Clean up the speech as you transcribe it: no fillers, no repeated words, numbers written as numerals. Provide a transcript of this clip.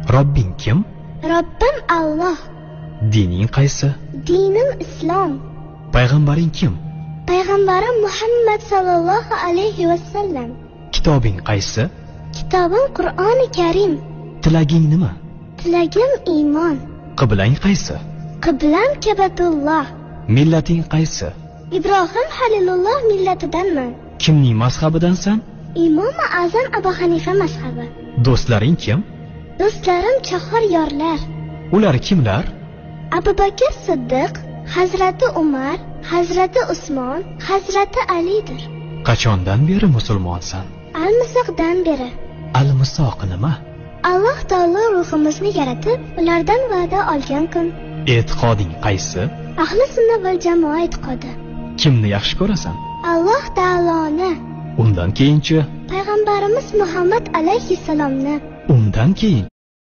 Robbing kim? Robbim Alloh. Dining qaysi? Dinim Islom. Payg'ambaring kim? Payg'ambarim Muhammad sallallohu alayhi vasallam. Kitobing qaysi? Kitobim Qur'oni Karim. Tilaging nima? Tilagim iymon. Qiblang qaysi? Qiblam Kabatulloh. Millating qaysi? Ibrohim Halilulloh millatidanman. Kimning mazhabidansan? Imom Azam Abu Hanifa mazhabi. Do'stlaring kim? Do'stlarim chahor yorlar. Ular kimlar? Abu Bakr Siddiq, Hazrati Umar, Hazrati Usmon, Hazrati Alidir. Qachondan beri musulmonsan? Al-Misoqdan beri. Al-Misoq nima? Alloh taolo ruhimizni yaratib, ulardan va'da olgan kun. E'tiqoding qaysi? Ahli sunna val jamoa e'tiqodi. Kimni yaxshi ko'rasan? Alloh taoloni. Undan keyinchi? Payg'ambarimiz Muhammad alayhissalomni. Undan keyin